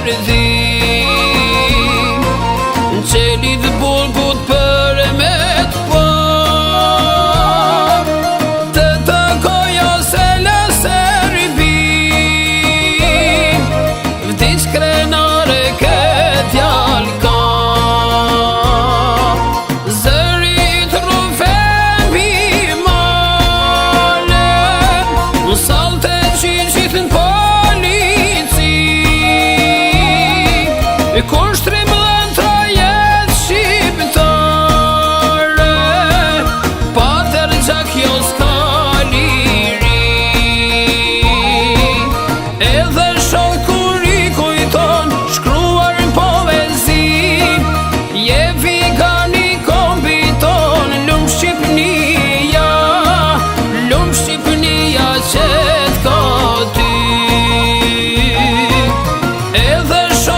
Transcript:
erdhim, qelit burgut për me t'pa, të takoja se la serbim, vdiq krenare këtë jall ka, zërit rufen bimale, salte gjithë në polici, kur shtrim dhe në trajet shqiptare, pater gjak jo s'ka liri, edhe shok kur i kujton shkruar në poezi, je vigani kombiton lumë Shqipnia qëtë ka ty, edhe shok